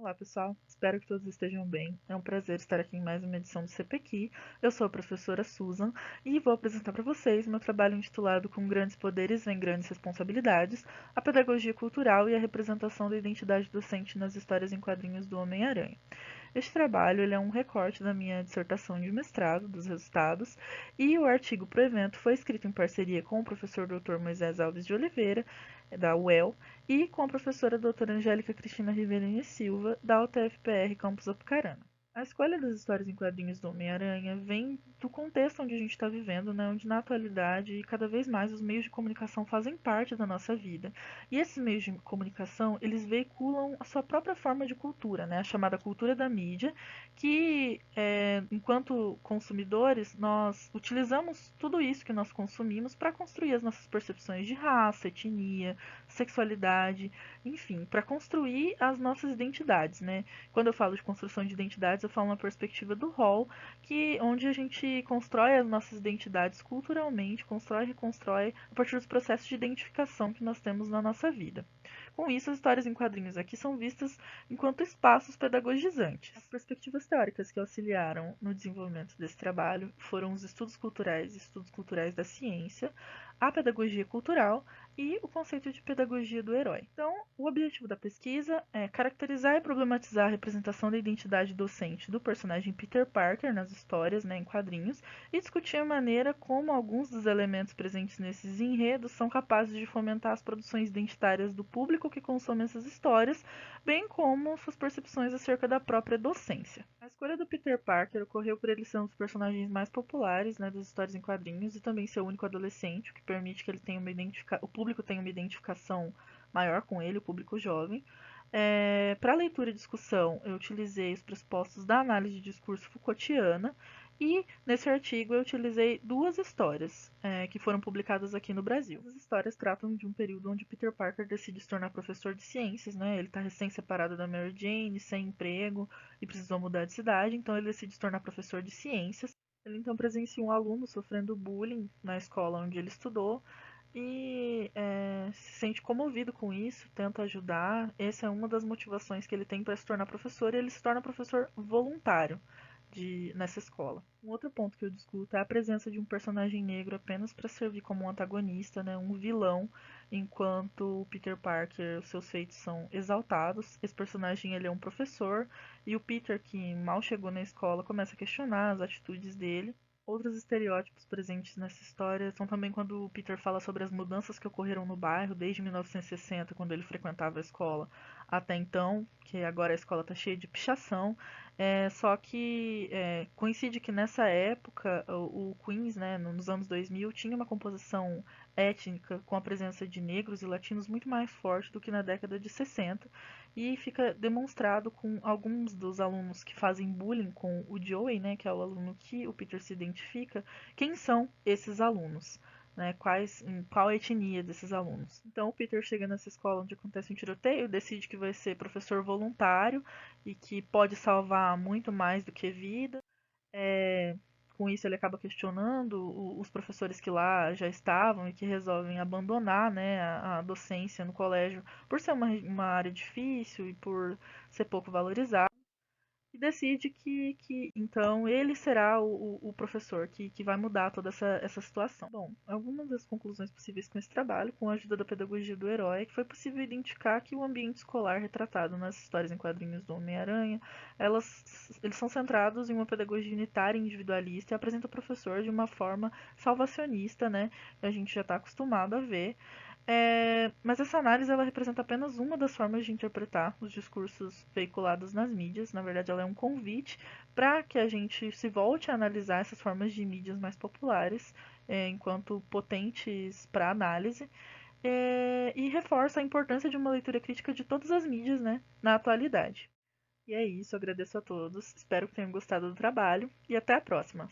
Olá, pessoal. Espero que todos estejam bem. É um prazer estar aqui em mais uma edição do CPQ. Eu sou a professora Susan e vou apresentar para vocês meu trabalho intitulado Com Grandes Poderes Vem Grandes Responsabilidades, a Pedagogia Cultural e a Representação da Identidade Docente nas Histórias em Quadrinhos do Homem-Aranha. Este trabalho ele é um recorte da minha dissertação de mestrado, dos resultados, e o artigo para o evento foi escrito em parceria com o professor Dr. Moisés Alves de Oliveira, da UEL, e com a professora doutora Angélica Cristina Rivelini Silva, da UTFPR Campus Apucarana. A escolha das histórias em quadrinhos do Homem-Aranha vem do contexto onde a gente está vivendo, né? Onde na atualidade cada vez mais os meios de comunicação fazem parte da nossa vida. E esses meios de comunicação, eles veiculam a sua própria forma de cultura, né? A chamada cultura da mídia, que enquanto consumidores, nós utilizamos tudo isso que nós consumimos para construir as nossas percepções de raça, etnia, sexualidade, enfim, para construir as nossas identidades, né? Quando eu falo de construção de identidades, eu falo na perspectiva do Hall, onde a gente constrói as nossas identidades culturalmente, constrói e reconstrói a partir dos processos de identificação que nós temos na nossa vida. Com isso, as histórias em quadrinhos aqui são vistas enquanto espaços pedagogizantes. As perspectivas teóricas que auxiliaram no desenvolvimento desse trabalho foram os estudos culturais da ciência, a pedagogia cultural e o conceito de pedagogia do herói. Então, o objetivo da pesquisa é caracterizar e problematizar a representação da identidade docente do personagem Peter Parker nas histórias, né, em quadrinhos, e discutir a maneira como alguns dos elementos presentes nesses enredos são capazes de fomentar as produções identitárias do público que consome essas histórias, bem como suas percepções acerca da própria docência. A escolha do Peter Parker ocorreu por ele ser um dos personagens mais populares, né, das histórias em quadrinhos e também ser o único adolescente, o que permite que ele tenha o público tenha uma identificação maior com ele, o público jovem. Para leitura e discussão, eu utilizei os pressupostos da análise de discurso Foucaultiana e nesse artigo eu utilizei duas histórias que foram publicadas aqui no Brasil. As histórias tratam de um período onde Peter Parker decide se tornar professor de ciências, né? Ele está recém-separado da Mary Jane, sem emprego e precisou mudar de cidade, então ele decide se tornar professor de ciências. Ele então presencia um aluno sofrendo bullying na escola onde ele estudou e se sente comovido com isso, tenta ajudar. Essa é uma das motivações que ele tem para se tornar professor, e ele se torna professor voluntário nessa escola. Um outro ponto que eu discuto é a presença de um personagem negro apenas para servir como um antagonista, né, um vilão, enquanto o Peter Parker, os seus feitos são exaltados. Esse personagem ele é um professor e o Peter, que mal chegou na escola, começa a questionar as atitudes dele. Outros estereótipos presentes nessa história são também quando o Peter fala sobre as mudanças que ocorreram no bairro desde 1960, quando ele frequentava a escola, até então, que agora a escola está cheia de pichação. Só que coincide que nessa época o Queens, né, nos anos 2000, tinha uma composição étnica com a presença de negros e latinos muito mais forte do que na década de 60, e fica demonstrado com alguns dos alunos que fazem bullying com o Joey, né, que é o aluno que o Peter se identifica, quem são esses alunos. Né, qual a etnia desses alunos. Então o Peter chega nessa escola onde acontece um tiroteio, decide que vai ser professor voluntário e que pode salvar muito mais do que vida. É, com isso ele acaba questionando os professores que lá já estavam e que resolvem abandonar, né, a docência no colégio por ser uma área difícil e por ser pouco valorizada, e decide que então ele será o professor que vai mudar toda essa situação. Bom, algumas das conclusões possíveis com esse trabalho, com a ajuda da pedagogia do herói, é que foi possível identificar que o ambiente escolar retratado nas histórias em quadrinhos do Homem-Aranha, eles são centrados em uma pedagogia unitária e individualista e apresentam o professor de uma forma salvacionista, né, que a gente já está acostumado a ver. Mas essa análise ela representa apenas uma das formas de interpretar os discursos veiculados nas mídias. Na verdade, ela é um convite para que a gente se volte a analisar essas formas de mídias mais populares, enquanto potentes para análise, e reforça a importância de uma leitura crítica de todas as mídias, né, na atualidade. E é isso, agradeço a todos, espero que tenham gostado do trabalho e até a próxima!